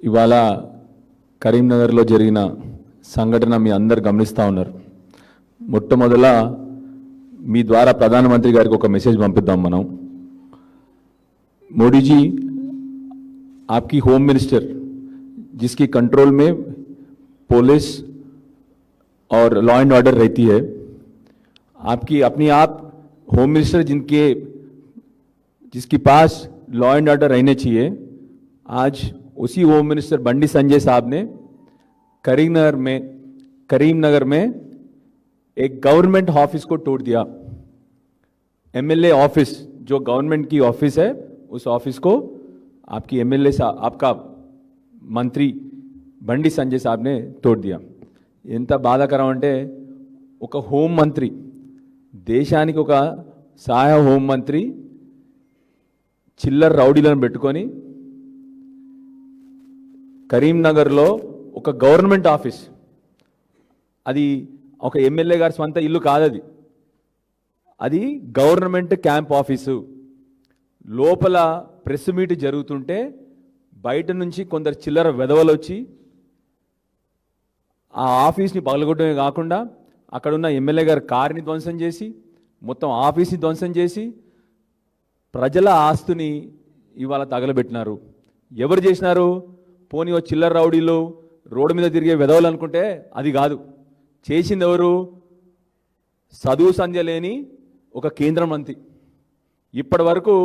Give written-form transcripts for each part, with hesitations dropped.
ఇవాళ కరీంనగర్లో జరిగిన సంఘటన మీ అందరు గమనిస్తూ ఉన్నారు. మొట్టమొదల మీ ద్వారా ప్రధానమంత్రి గారికి ఒక మెసేజ్ పంపిద్దాం మనం. मोदी जी, आपकी होम मिनिस्टर जिसकी कंट्रोल में पुलिस और लॉ एंड ऑर्डर रहती है, आपकी अपनी आप होम मिनिस्टर जिसके पास लॉ एंड ऑर्डर रहने चाहिए, आज उसी होम मिनिस्टर बंडी संजय साहब ने करीमनगर में एक गवर्नमेंट ऑफिस को तोड़ दिया. एमएलए ऑफिस जो गवर्नमेंट की ऑफिस है, उस ऑफिस को आपकी एमएलए साहब, आपका मंत्री बंडी संजय साहब ने तोड़ दिया. ఎంత బాధాకరం అంటే ఒక హోం మంత్రి, దేశానికి ఒక సహాయ హోం మంత్రి చిల్లర రౌడీలను పెట్టుకొని కరీంనగర్లో ఒక గవర్నమెంట్ ఆఫీస్, అది ఒక ఎమ్మెల్యే గారి స్వంత ఇల్లు కాదది, అది గవర్నమెంట్ క్యాంప్ ఆఫీసు. లోపల ప్రెస్ మీట్ జరుగుతుంటే బయట నుంచి కొందరు చిల్లర వెధవలు వచ్చి ఆ ఆఫీస్ని పగలగొట్టడమే కాకుండా అక్కడున్న ఎమ్మెల్యే గారి కారుని ధ్వంసం చేసి, మొత్తం ఆఫీస్ని ధ్వంసం చేసి, ప్రజల ఆస్తుని ఇవాళ తగలబెట్టినారు. ఎవరు చేసినారు? పోనీ ఓ చిల్లర రౌడీలు రోడ్డు మీద తిరిగే వెధవలు అనుకుంటే అది కాదు. చేసింది ఎవరు? చదువు సంధ్య లేని ఒక కేంద్ర మంత్రి. ఇప్పటి వరకు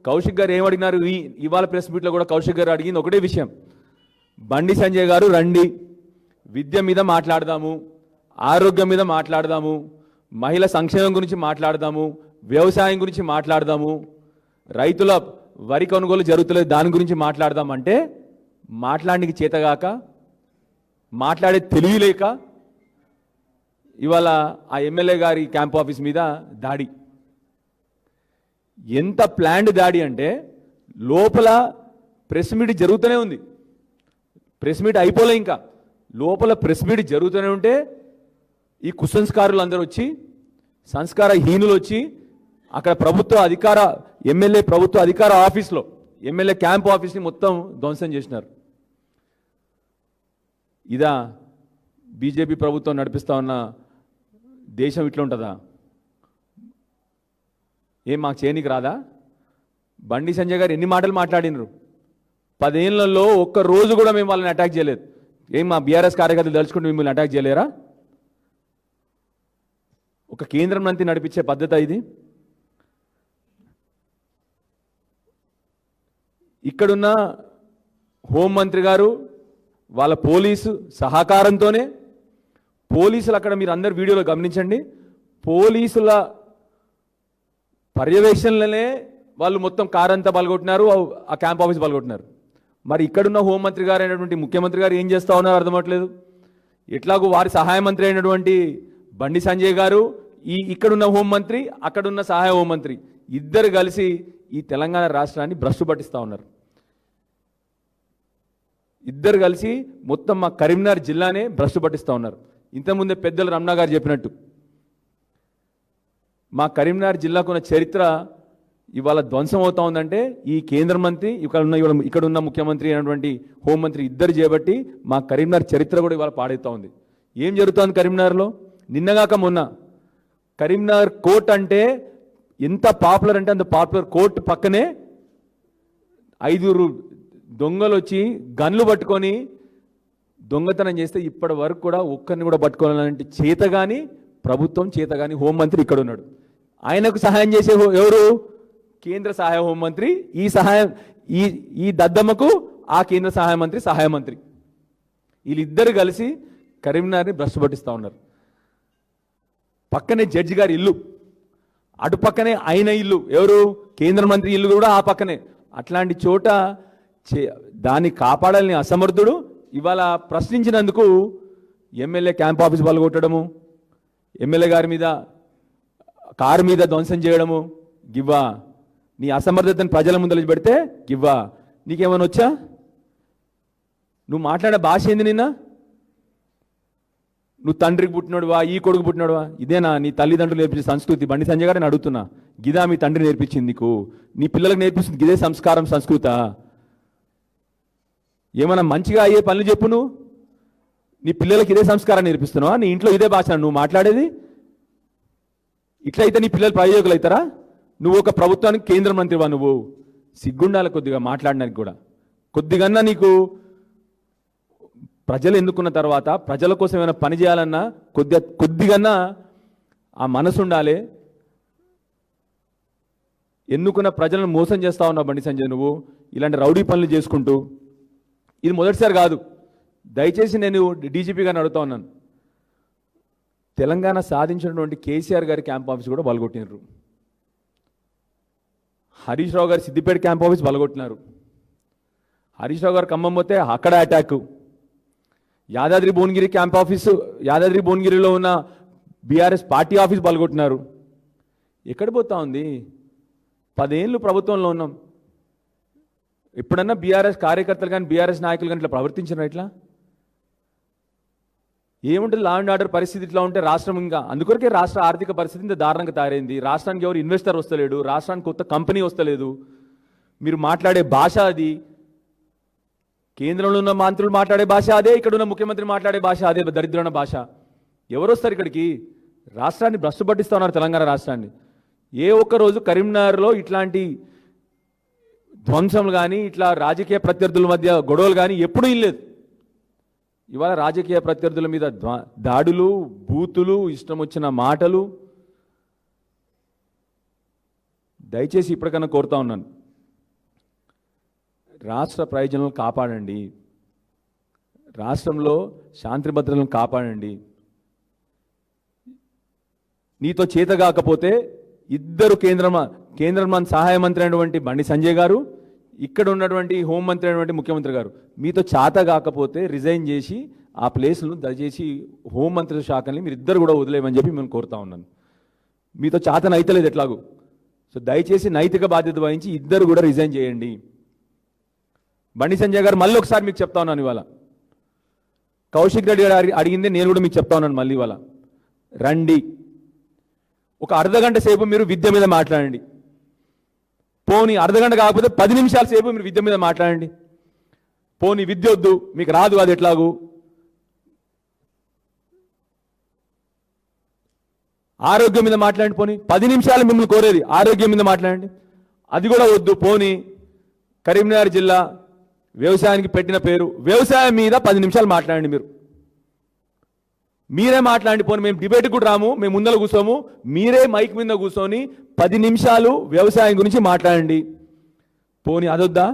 కౌశిక్ గారు ఏమడిగినారు? ఇవాళ ప్రెస్ మీట్లో కూడా కౌశిక్ గారు అడిగింది ఒకటే విషయం, బండి సంజయ్ గారు రండి, విద్య మీద మాట్లాడదాము, ఆరోగ్యం మీద మాట్లాడదాము, మహిళా సంక్షేమం గురించి మాట్లాడదాము, వ్యవసాయం గురించి మాట్లాడదాము, రైతుల వరి కొనుగోలు జరుగుతలేదు దాని గురించి మాట్లాడదామంటే మాట్లాడడానికి చేతగాక, మాట్లాడే తెలియలేక ఇవాళ ఆ ఎమ్మెల్యే గారి క్యాంప్ ఆఫీస్ మీద దాడి. ఎంత ప్లాన్డ్ దాడి అంటే లోపల ప్రెస్ మీట్ జరుగుతూనే ఉంది, ప్రెస్ మీట్ అయిపోలే, ఇంకా లోపల ప్రెస్ మీట్ జరుగుతూనే ఉంటే ఈ కుసంస్కారులు అందరూ వచ్చి, సంస్కార హీనులు వచ్చి అక్కడ ఎమ్మెల్యే ప్రభుత్వ అధికార ఆఫీస్లో ఎమ్మెల్యే క్యాంప్ ఆఫీస్ని మొత్తం ధ్వంసం చేసినారు. ఇదా బీజేపీ ప్రభుత్వం నడిపిస్తూ ఉన్న దేశం? ఇట్లా ఉంటుందా? ఏం మాకు చేయనీకి రాదా? బండి సంజయ్ గారు ఎన్ని మాటలు మాట్లాడినరు? 10 ఏళ్లలో ఒక్క రోజు కూడా మేము వాళ్ళని అటాక్ చేయలేదు. ఏం మా బీఆర్ఎస్ కార్యకర్తలు తలుచుకుంటూ మిమ్మల్ని అటాక్ చేయలేరా? ఒక కేంద్ర మంత్రి నడిపించే పద్ధతి ఇది? ఇక్కడున్న హోంమంత్రి గారు వాళ్ళ పోలీసు సహకారంతోనే, పోలీసులు అక్కడ మీరు అందరు వీడియోలో గమనించండి, పోలీసుల పర్యవేక్షణలోనే వాళ్ళు మొత్తం కారంతా పలగొట్టినారు, ఆ క్యాంప్ ఆఫీస్ పలగొట్టినారు. మరి ఇక్కడున్న హోంమంత్రి గారు అయినటువంటి ముఖ్యమంత్రి గారు ఏం చేస్తూ ఉన్నారో అర్థమవట్లేదు. ఎట్లాగో వారి సహాయ మంత్రి అయినటువంటి బండి సంజయ్ గారు, ఇక్కడున్న హోంమంత్రి, అక్కడున్న సహాయ హోంమంత్రి ఇద్దరు కలిసి ఈ తెలంగాణ రాష్ట్రాన్ని భ్రష్టు పట్టిస్తూ ఉన్నారు. ఇద్దరు కలిసి మొత్తం మా కరీంనగర్ జిల్లానే భ్రష్టు పట్టిస్తూ ఉన్నారు. ఇంతకుముందే పెద్దలు రమణ గారు చెప్పినట్టు మా కరీంనగర్ జిల్లాకు ఉన్న చరిత్ర ఇవాళ ధ్వంసం అవుతా ఉందంటే ఈ కేంద్ర మంత్రి, ఇక్కడున్న ముఖ్యమంత్రి అయినటువంటి హోంమంత్రి ఇద్దరు చేపట్టి మా కరీంనగర్ చరిత్ర కూడా ఇవాళ పాడవుతూ ఉంది. ఏం జరుగుతోంది కరీంనగర్లో? నిన్నగాక మొన్న కరీంనగర్ కోర్ట్ అంటే ఎంత పాపులర్ అంటే అంత పాపులర్ కోర్టు పక్కనే 5 దొంగలు వచ్చి గన్లు పట్టుకొని దొంగతనం చేస్తే ఇప్పటి వరకు కూడా ఒక్కరిని కూడా పట్టుకోవాలంటే చేత కానీ ప్రభుత్వం చేత కానీ హోంమంత్రి ఇక్కడ ఉన్నాడు. ఆయనకు సహాయం చేసే ఎవరు? కేంద్ర సహాయ హోంమంత్రి. ఈ దద్దమ్మకు ఆ కేంద్ర సహాయ మంత్రి వీళ్ళిద్దరు కలిసి కరీంనగర్ని భ్రష్టు పట్టిస్తూ ఉన్నారు. పక్కనే జడ్జి గారి ఇల్లు, అటు పక్కనే ఆయన ఇల్లు, ఎవరు? కేంద్ర మంత్రి ఇల్లు కూడా ఆ పక్కనే. అట్లాంటి చోట దాన్ని కాపాడాలని అసమర్థుడు ఇవాళ ప్రశ్నించినందుకు ఎమ్మెల్యే క్యాంప్ ఆఫీస్ పలగొట్టడము, ఎమ్మెల్యే గారి మీద కారు మీద ధ్వంసం చేయడము, గివ్వా నీ అసమర్థతను ప్రజల ముందర పెడితే గివ్వా నీకేమైనా వచ్చా? నువ్వు మాట్లాడే భాష ఏంది? నిన్న నువ్వు తండ్రికి పుట్టినోడువా, ఈ కొడుకు పుట్టినోడువా? ఇదేనా నీ తల్లిదండ్రులు నేర్పించే సంస్కృతి? బండి సంజయ్ గారిని అడుగుతున్నా, గిదా మీ తండ్రి నేర్పించింది నీకు? నీ పిల్లలకు నేర్పిస్తుంది గిదే సంస్కారం, సంస్కృత? ఏమైనా మంచిగా అయ్యే పనులు చెప్పు. నువ్వు నీ పిల్లలకి ఇదే సంస్కారం నేర్పిస్తున్నావా? నీ ఇంట్లో ఇదే భాష నువ్వు మాట్లాడేది? ఇట్లయితే నీ పిల్లలు ప్రయోజకులు అవుతారా? నువ్వు ఒక ప్రభుత్వానికి కేంద్ర మంత్రివా? నువ్వు సిగ్గుండాలి కొద్దిగా మాట్లాడడానికి కూడా. కొద్దిగన్నా నీకు ప్రజలు ఎన్నుకున్న తర్వాత ప్రజల కోసం ఏమైనా పని చేయాలన్నా కొద్దిగన్నా ఆ మనసు ఉండాలి. ఎన్నుకున్న ప్రజలను మోసం చేస్తా ఉన్నావు బండి సంజయ్ నువ్వు ఇలాంటి రౌడీ పనులు చేసుకుంటూ. ఇది మొదటిసారి కాదు. దయచేసి నేను డీజీపీ గారిని అడుగుతా ఉన్నాను. తెలంగాణ సాధించినటువంటి కేసీఆర్ గారి క్యాంప్ ఆఫీస్ కూడా బలగొట్టినారు. హరీష్ రావు గారు సిద్దిపేట క్యాంప్ ఆఫీస్ బలగొట్టినారు. హరీష్ రావు గారు ఖమ్మం పోతే అక్కడ attack. Yadadri Bhuvanagiri camp office, Yadadri భువనగిరిలో ఉన్న బీఆర్ఎస్ పార్టీ ఆఫీస్ బలగొట్టినారు. ఎక్కడ పోతా ఉంది? 10 ఏళ్ళు ప్రభుత్వంలో ఉన్నాం. ఎప్పుడన్నా బీఆర్ఎస్ కార్యకర్తలు కానీ బీఆర్ఎస్ నాయకులు కానీ ఇట్లా ప్రవర్తించినారు? ఇట్లా ఏముంటుంది? లా అండ్ ఆర్డర్ పరిస్థితి ఇట్లా ఉంటే రాష్ట్రం ఇంకా అందుకొరకే రాష్ట్ర ఆర్థిక పరిస్థితి ఇంత దారుణంగా తయారైంది. రాష్ట్రానికి ఎవరు ఇన్వెస్టర్ వస్తలేడు, రాష్ట్రానికి కొత్త కంపెనీ వస్తలేదు. మీరు మాట్లాడే భాష అది, కేంద్రంలో ఉన్న మంత్రులు మాట్లాడే భాష అదే, ఇక్కడ ఉన్న ముఖ్యమంత్రి మాట్లాడే భాష అదే, దరిద్రమైన భాష. ఎవరు వస్తారు ఇక్కడికి? రాష్ట్రాన్ని భ్రష్టు పట్టిస్తా ఉన్నారు తెలంగాణ రాష్ట్రాన్ని. ఏ ఒక్క రోజు కరీంనగర్లో ఇట్లాంటి ధ్వంసం కానీ ఇట్లా రాజకీయ ప్రత్యర్థుల మధ్య గొడవలు కానీ ఎప్పుడూ ఇల్లేదు. ఇవాళ రాజకీయ ప్రత్యర్థుల మీద దాడులు, బూతులు, ఇష్టం వచ్చిన మాటలు. దయచేసి ఇప్పటికన్నా కోరుతా ఉన్నాను, రాష్ట్ర ప్రయోజనాలను కాపాడండి, రాష్ట్రంలో శాంతి భద్రతలను కాపాడండి. నీతో చేత కాకపోతే ఇద్దరు కేంద్ర సహాయ మంత్రి అయినటువంటి బండి సంజయ్ గారు, ఇక్కడ ఉన్నటువంటి హోంమంత్రి అయినటువంటి ముఖ్యమంత్రి గారు, మీతో చేత కాకపోతే రిజైన్ చేసి ఆ ప్లేస్ను దయచేసి హోంమంత్రి శాఖని మీరు ఇద్దరు కూడా వదిలేయమని చెప్పి మేము కోరుతా ఉన్నాను. మీతో చేత నైతలేదు ఎట్లాగూ. సో దయచేసి నైతిక బాధ్యత వహించి ఇద్దరు కూడా రిజైన్ చేయండి. బండి సంజయ్ గారు మళ్ళీ ఒకసారి మీకు చెప్తా ఉన్నాను ఇవాళ, కౌశిక్ రెడ్డి గారు అడిగిందే నేను కూడా మీకు చెప్తా ఉన్నాను మళ్ళీ ఇవాళ. రండి, ఒక అర్ధగంట సేపు మీరు విద్య మీద మాట్లాడండి. పోనీ అర్ధగంట కాకపోతే 10 నిమిషాల సేపు మీరు విద్య మీద మాట్లాడండి. పోనీ విద్య వద్దు, మీకు రాదు, అది ఎట్లాగూ. ఆరోగ్యం మీద మాట్లాడండి. పోనీ 10 నిమిషాలు మిమ్మల్ని కోరేది ఆరోగ్యం మీద మాట్లాడండి, అది కూడా వద్దు. పోనీ కరీంనగర్ జిల్లా వ్యవసాయానికి పెట్టిన పేరు, వ్యవసాయం మీద 10 నిమిషాలు మాట్లాడండి. మీరే మాట్లాడండి. పోనీ మేము డిబేట్ కూడా రాము, మేము ముందర కూర్చోము, మీరే మైక్ మీద కూర్చొని 10 నిమిషాలు వ్యవసాయం గురించి మాట్లాడండి. పోనీ అదొద్దా?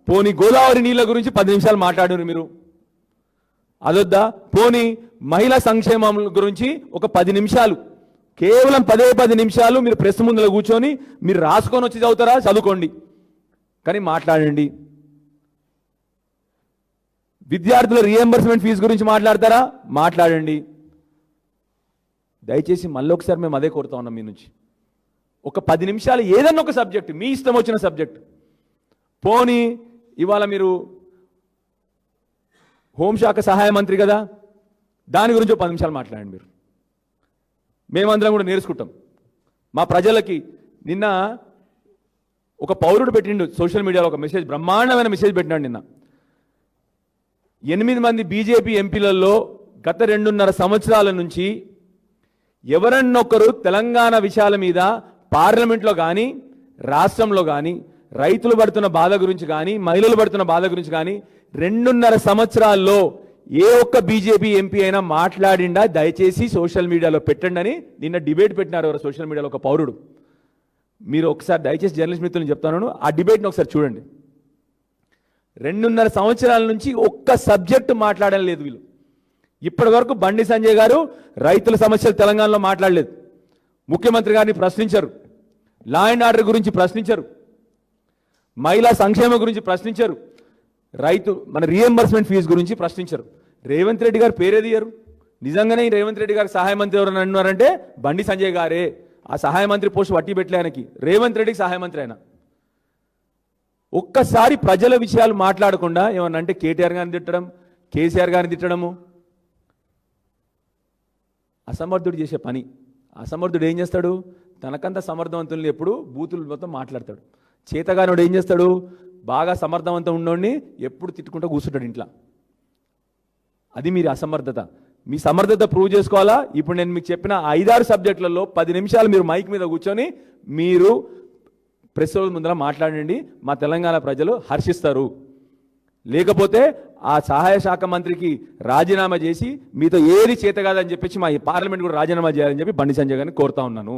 పోనీ గోదావరి నీళ్ళ గురించి 10 నిమిషాలు మాట్లాడారు మీరు, అదొద్దా? పోనీ మహిళా సంక్షేమం గురించి ఒక 10 నిమిషాలు, కేవలం 10 నిమిషాలు మీరు ప్రెస్ ముందర కూర్చొని మీరు రాసుకొని వచ్చి చదువుతారా? చదువుకోండి, కానీ మాట్లాడండి. విద్యార్థుల రీఎంబర్స్మెంట్ ఫీజు గురించి మాట్లాడతారా? మాట్లాడండి. దయచేసి మళ్ళీ ఒకసారి మేము అదే కోరుతా ఉన్నాం మీ నుంచి, ఒక 10 నిమిషాలు ఏదన్నా ఒక సబ్జెక్ట్, మీ ఇష్టం వచ్చిన సబ్జెక్ట్. పోనీ ఇవాళ మీరు హోంశాఖ సహాయ మంత్రి కదా, దాని గురించి 10 నిమిషాలు మాట్లాడండి. మీరు మేమందరం కూడా నేర్చుకుంటాం. మా ప్రజలకి నిన్న ఒక పౌరుడు పెట్టిండు సోషల్ మీడియాలో ఒక మెసేజ్, బ్రహ్మాండమైన మెసేజ్ పెట్టినాడు నిన్న. 8 మంది బీజేపీ ఎంపీలలో గత 2.5 సంవత్సరాల నుంచి ఎవరన్నొక్కరు తెలంగాణ విషయాల మీద పార్లమెంట్లో కానీ రాష్ట్రంలో కానీ రైతులు పడుతున్న బాధ గురించి కానీ మహిళలు పడుతున్న బాధ గురించి కానీ 2.5 సంవత్సరాల్లో ఏ ఒక్క బీజేపీ ఎంపీ అయినా మాట్లాడిండా? దయచేసి సోషల్ మీడియాలో పెట్టండి అని నిన్న డిబేట్ పెట్టినారు ఎవరు సోషల్ మీడియాలో ఒక పౌరుడు. మీరు ఒకసారి దయచేసి జర్నలిస్ట్ మిత్రులను చెప్తాను, ఆ డిబేట్ని ఒకసారి చూడండి. 2.5 సంవత్సరాల నుంచి ఒక్క సబ్జెక్టు మాట్లాడడం లేదు వీళ్ళు. ఇప్పటి వరకు బండి సంజయ్ గారు రైతుల సమస్యలు తెలంగాణలో మాట్లాడలేదు, ముఖ్యమంత్రి గారిని ప్రశ్నించరు, లా అండ్ ఆర్డర్ గురించి ప్రశ్నించరు, మహిళా సంక్షేమం గురించి ప్రశ్నించరు, మన రీఎంబర్స్మెంట్ ఫీజు గురించి ప్రశ్నించరు. రేవంత్ రెడ్డి గారు పేరేదియ్యరు. నిజంగానే రేవంత్ రెడ్డి గారు సహాయ మంత్రి ఎవరైనా అన్నారంటే బండి సంజయ్ గారే. ఆ సహాయ మంత్రి పోస్ట్ వట్టి పెట్టలే ఆయనకి, రేవంత్ రెడ్డికి సహాయ మంత్రి ఆయన. ఒక్కసారి ప్రజల విషయాలు మాట్లాడకుండా ఏమన్నా అంటే కేటీఆర్ గారిని తిట్టడం, కేసీఆర్ గారిని తిట్టడము అసమర్థుడు చేసే పని. అసమర్థుడు ఏం చేస్తాడు? తనకంత సమర్థవంతుల్ని ఎప్పుడు బూతులు మొత్తం మాట్లాడతాడు. చేతగానుడు ఏం చేస్తాడు? బాగా సమర్థవంతం ఉన్నోడిని ఎప్పుడు తిట్టుకుంటూ కూర్చుంటాడు ఇంట్లో. అది మీరు అసమర్థత. మీ సమర్థత ప్రూవ్ చేసుకోవాలా. ఇప్పుడు నేను మీకు చెప్పిన 5-6 సబ్జెక్టులలో 10 నిమిషాలు మీరు మైక్ మీద కూర్చొని మీరు ప్రెస్ ముందర మాట్లాడండి. మా తెలంగాణ ప్రజలు హర్షిస్తారు. లేకపోతే ఆ సహాయ శాఖ మంత్రికి రాజీనామా చేసి మీతో ఏది చేత కాదని చెప్పేసి మా పార్లమెంట్ కూడా రాజీనామా చేయాలని చెప్పి బండి సంజయ్ గారిని కోరుతా ఉన్నాను.